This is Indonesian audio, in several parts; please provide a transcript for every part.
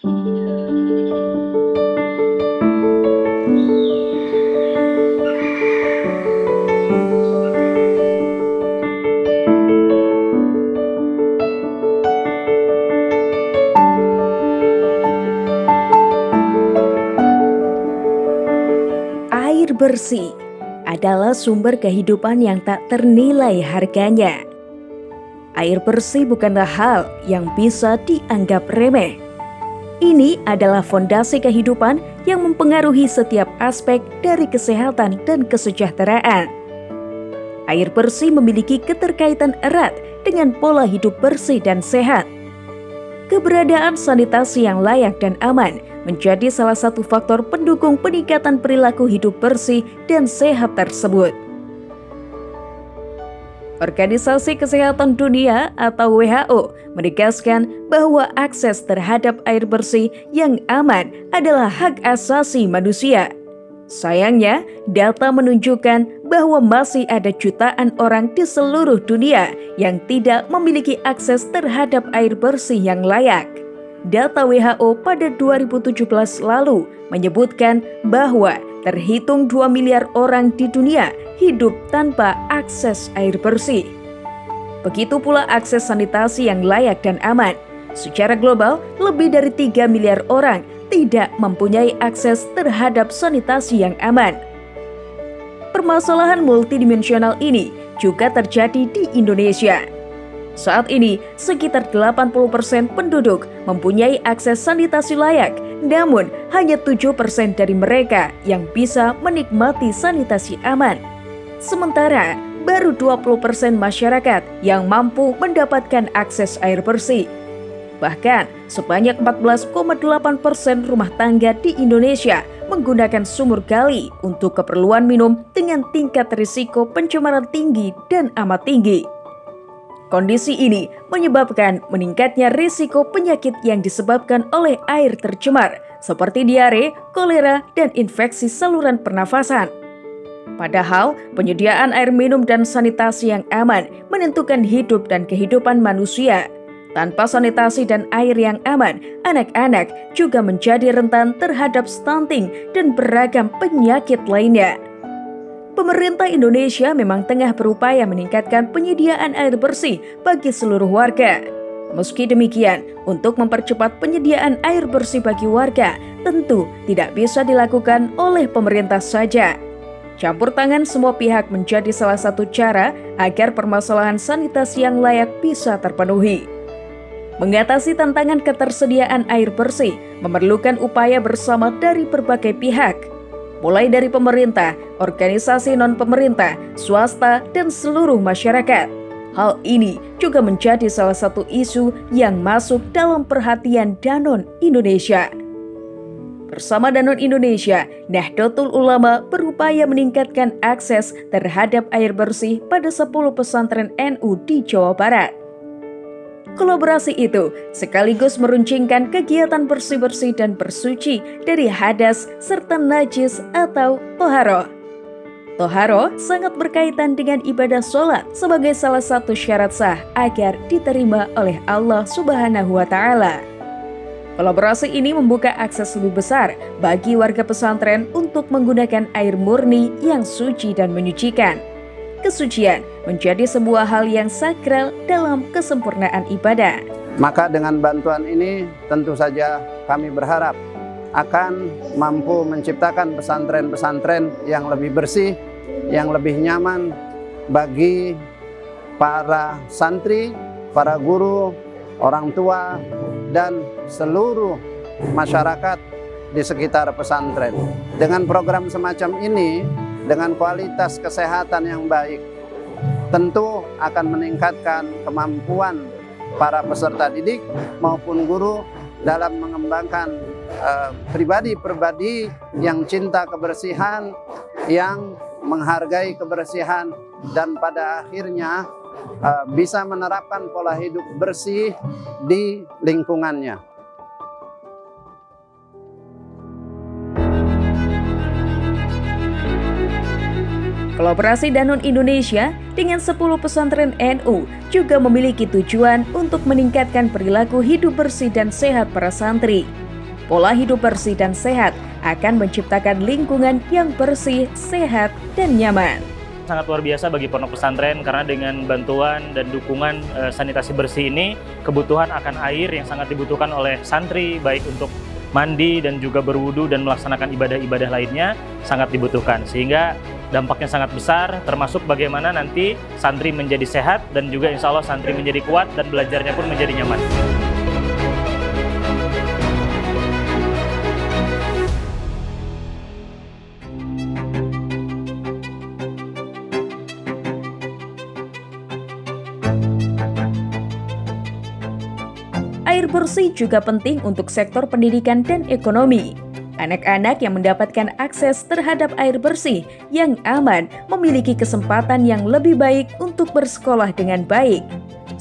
Air bersih adalah sumber kehidupan yang tak ternilai harganya. Air bersih bukanlah hal yang bisa dianggap remeh. Ini adalah fondasi kehidupan yang mempengaruhi setiap aspek dari kesehatan dan kesejahteraan. Air bersih memiliki keterkaitan erat dengan pola hidup bersih dan sehat. Keberadaan sanitasi yang layak dan aman menjadi salah satu faktor pendukung peningkatan perilaku hidup bersih dan sehat tersebut. Organisasi Kesehatan Dunia atau WHO menegaskan bahwa akses terhadap air bersih yang aman adalah hak asasi manusia. Sayangnya, data menunjukkan bahwa masih ada jutaan orang di seluruh dunia yang tidak memiliki akses terhadap air bersih yang layak. Data WHO pada 2017 lalu menyebutkan bahwa terhitung 2 miliar orang di dunia hidup tanpa akses air bersih. Begitu pula akses sanitasi yang layak dan aman. Secara global, lebih dari 3 miliar orang tidak mempunyai akses terhadap sanitasi yang aman. Permasalahan multidimensional ini juga terjadi di Indonesia. Saat ini, sekitar 80% penduduk mempunyai akses sanitasi layak, namun hanya 7% dari mereka yang bisa menikmati sanitasi aman. Sementara, baru 20% masyarakat yang mampu mendapatkan akses air bersih. Bahkan, sebanyak 14,8% rumah tangga di Indonesia menggunakan sumur gali untuk keperluan minum dengan tingkat risiko pencemaran tinggi dan amat tinggi. Kondisi ini menyebabkan meningkatnya risiko penyakit yang disebabkan oleh air tercemar, seperti diare, kolera, dan infeksi saluran pernafasan. Padahal, penyediaan air minum dan sanitasi yang aman menentukan hidup dan kehidupan manusia. Tanpa sanitasi dan air yang aman, anak-anak juga menjadi rentan terhadap stunting dan beragam penyakit lainnya. Pemerintah Indonesia memang tengah berupaya meningkatkan penyediaan air bersih bagi seluruh warga. Meski demikian, untuk mempercepat penyediaan air bersih bagi warga, tentu tidak bisa dilakukan oleh pemerintah saja. Campur tangan semua pihak menjadi salah satu cara agar permasalahan sanitasi yang layak bisa terpenuhi. Mengatasi tantangan ketersediaan air bersih memerlukan upaya bersama dari berbagai pihak, mulai dari pemerintah, organisasi non-pemerintah, swasta, dan seluruh masyarakat. Hal ini juga menjadi salah satu isu yang masuk dalam perhatian Danone Indonesia. Bersama Danone Indonesia, Nahdlatul Ulama berupaya meningkatkan akses terhadap air bersih pada 10 pesantren NU di Jawa Barat. Kolaborasi itu sekaligus meruncingkan kegiatan bersih-bersih dan bersuci dari hadas serta najis atau toharoh. Toharoh sangat berkaitan dengan ibadah sholat sebagai salah satu syarat sah agar diterima oleh Allah Subhanahu wa Ta'ala. Kolaborasi ini membuka akses lebih besar bagi warga pesantren untuk menggunakan air murni yang suci dan menyucikan. Kesucian menjadi sebuah hal yang sakral dalam kesempurnaan ibadah. Maka dengan bantuan ini tentu saja kami berharap akan mampu menciptakan pesantren-pesantren yang lebih bersih, yang lebih nyaman bagi para santri, para guru, orang tua, dan seluruh masyarakat di sekitar pesantren. Dengan program semacam ini, dengan kualitas kesehatan yang baik, tentu akan meningkatkan kemampuan para peserta didik maupun guru dalam mengembangkan pribadi-pribadi yang cinta kebersihan, yang menghargai kebersihan, dan pada akhirnya bisa menerapkan pola hidup bersih di lingkungannya. Kolaborasi Danone Indonesia dengan 10 pesantren NU juga memiliki tujuan untuk meningkatkan perilaku hidup bersih dan sehat para santri. Pola hidup bersih dan sehat akan menciptakan lingkungan yang bersih, sehat, dan nyaman. Sangat luar biasa bagi pondok pesantren karena dengan bantuan dan dukungan sanitasi bersih ini, kebutuhan akan air yang sangat dibutuhkan oleh santri, baik untuk mandi dan juga berwudu dan melaksanakan ibadah-ibadah lainnya sangat dibutuhkan. Sehingga dampaknya sangat besar, termasuk bagaimana nanti santri menjadi sehat dan juga insya Allah santri menjadi kuat dan belajarnya pun menjadi nyaman. Air bersih juga penting untuk sektor pendidikan dan ekonomi. Anak-anak yang mendapatkan akses terhadap air bersih yang aman memiliki kesempatan yang lebih baik untuk bersekolah dengan baik.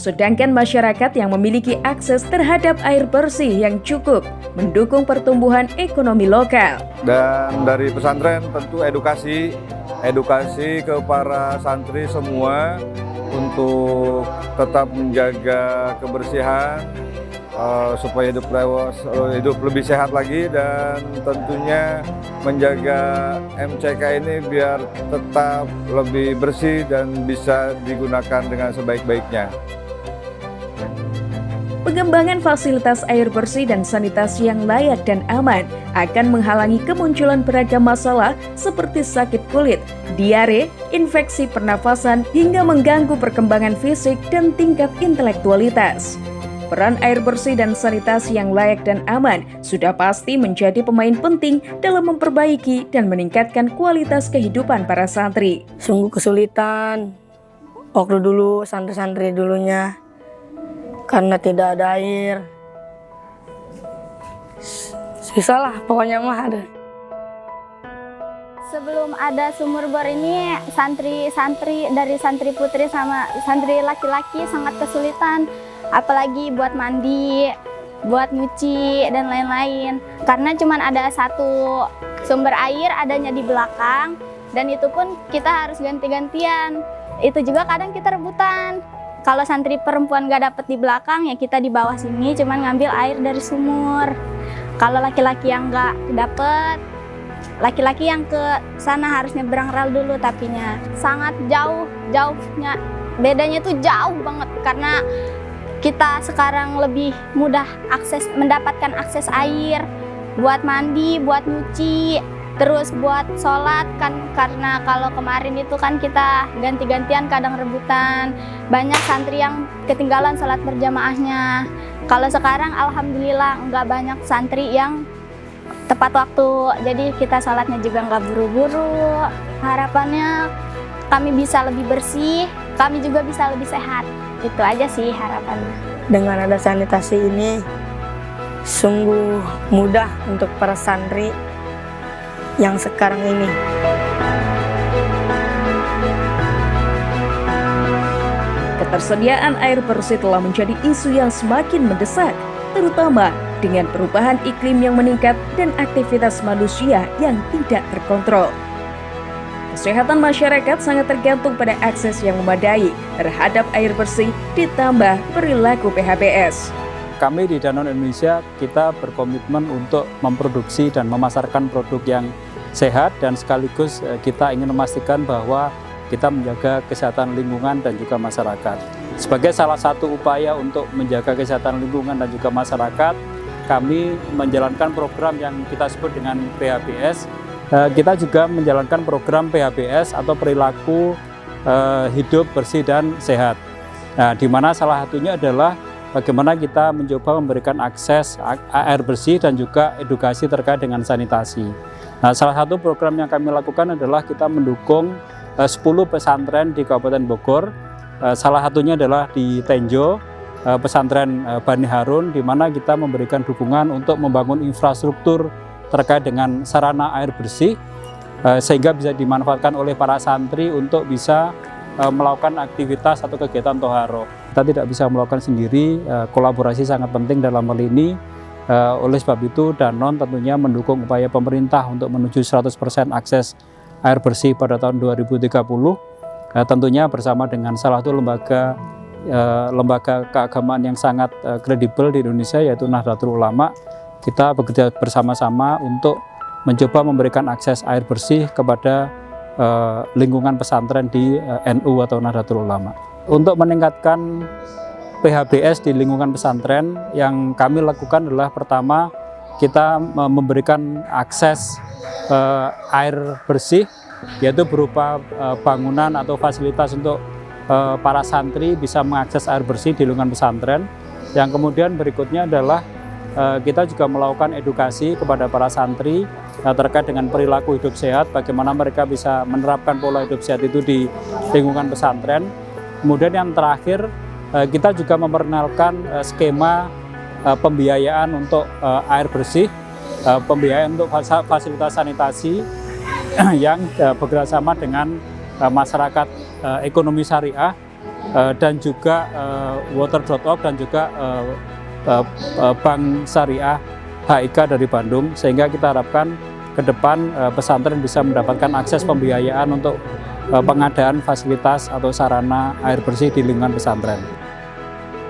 Sedangkan masyarakat yang memiliki akses terhadap air bersih yang cukup mendukung pertumbuhan ekonomi lokal. Dan dari pesantren tentu edukasi ke para santri semua untuk tetap menjaga kebersihan, supaya hidup lebih sehat lagi, dan tentunya menjaga MCK ini biar tetap lebih bersih dan bisa digunakan dengan sebaik-baiknya. Pengembangan fasilitas air bersih dan sanitasi yang layak dan aman akan menghalangi kemunculan beragam masalah seperti sakit kulit, diare, infeksi pernafasan, hingga mengganggu perkembangan fisik dan tingkat intelektualitas. Peran air bersih dan sanitasi yang layak dan aman sudah pasti menjadi pemain penting dalam memperbaiki dan meningkatkan kualitas kehidupan para santri. Sungguh kesulitan waktu dulu santri-santri dulunya karena tidak ada air. Susah lah pokoknya mah ada. Sebelum ada sumur bor ini, santri-santri dari santri putri sama santri laki-laki sangat kesulitan. Apalagi buat mandi, buat nyuci, dan lain-lain. Karena cuma ada satu sumber air adanya di belakang, dan itu pun kita harus ganti-gantian. Itu juga kadang kita rebutan. Kalau santri perempuan gak dapet di belakang, ya kita di bawah sini cuman ngambil air dari sumur. Kalau laki-laki yang gak dapet, laki-laki yang ke sana harus nyebrang rel dulu tapinya. Sangat jauhnya. Bedanya itu jauh banget karena kita sekarang lebih mudah mendapatkan akses air buat mandi, buat nyuci, terus buat sholat kan, karena kalau kemarin itu kan kita ganti-gantian kadang rebutan, banyak santri yang ketinggalan sholat berjamaahnya. Kalau sekarang alhamdulillah nggak banyak santri yang tepat waktu, jadi kita sholatnya juga nggak buru-buru. Harapannya kami bisa lebih bersih, kami juga bisa lebih sehat. Itu aja sih harapannya. Dengan ada sanitasi ini, sungguh mudah untuk para santri yang sekarang ini. Ketersediaan air bersih telah menjadi isu yang semakin mendesak, terutama dengan perubahan iklim yang meningkat dan aktivitas manusia yang tidak terkontrol. Kesehatan masyarakat sangat tergantung pada akses yang memadai terhadap air bersih ditambah perilaku PHBS. Kami di Danone Indonesia, kita berkomitmen untuk memproduksi dan memasarkan produk yang sehat, dan sekaligus kita ingin memastikan bahwa kita menjaga kesehatan lingkungan dan juga masyarakat. Sebagai salah satu upaya untuk menjaga kesehatan lingkungan dan juga masyarakat, kami menjalankan program yang kita sebut dengan PHBS. Kita juga menjalankan program PHBS atau perilaku hidup bersih dan sehat. Nah, di mana salah satunya adalah bagaimana kita mencoba memberikan akses air bersih dan juga edukasi terkait dengan sanitasi. Nah, salah satu program yang kami lakukan adalah kita mendukung 10 pesantren di Kabupaten Bogor. Salah satunya adalah di Tenjo, pesantren Bani Harun, di mana kita memberikan dukungan untuk membangun infrastruktur terkait dengan sarana air bersih, sehingga bisa dimanfaatkan oleh para santri untuk bisa melakukan aktivitas atau kegiatan toharo. Kita tidak bisa melakukan sendiri, kolaborasi sangat penting dalam hal ini. Oleh sebab itu, Danone tentunya mendukung upaya pemerintah untuk menuju 100% akses air bersih pada tahun 2030, tentunya bersama dengan salah satu lembaga keagamaan yang sangat kredibel di Indonesia, yaitu Nahdlatul Ulama, kita bekerja bersama-sama untuk mencoba memberikan akses air bersih kepada lingkungan pesantren di NU atau Nahdlatul Ulama. Untuk meningkatkan PHBS di lingkungan pesantren, yang kami lakukan adalah pertama, kita memberikan akses air bersih, yaitu berupa bangunan atau fasilitas untuk para santri bisa mengakses air bersih di lingkungan pesantren. Yang kemudian berikutnya adalah kita juga melakukan edukasi kepada para santri terkait dengan perilaku hidup sehat, bagaimana mereka bisa menerapkan pola hidup sehat itu di lingkungan pesantren. Kemudian yang terakhir, kita juga memperkenalkan skema pembiayaan untuk air bersih, pembiayaan untuk fasilitas sanitasi yang bekerjasama dengan masyarakat ekonomi syariah dan juga water.org dan juga Bank Syariah HIK dari Bandung, sehingga kita harapkan ke depan pesantren bisa mendapatkan akses pembiayaan untuk pengadaan fasilitas atau sarana air bersih di lingkungan pesantren.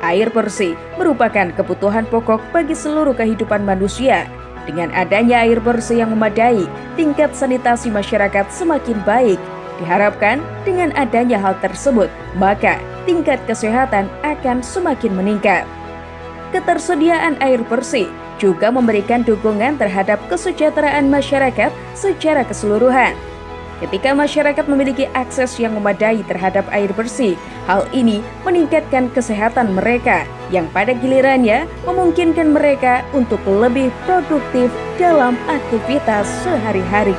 Air bersih merupakan kebutuhan pokok bagi seluruh kehidupan manusia. Dengan adanya air bersih yang memadai, tingkat sanitasi masyarakat semakin baik. Diharapkan dengan adanya hal tersebut, maka tingkat kesehatan akan semakin meningkat. Ketersediaan air bersih juga memberikan dukungan terhadap kesejahteraan masyarakat secara keseluruhan. Ketika masyarakat memiliki akses yang memadai terhadap air bersih, hal ini meningkatkan kesehatan mereka, yang pada gilirannya memungkinkan mereka untuk lebih produktif dalam aktivitas sehari-hari.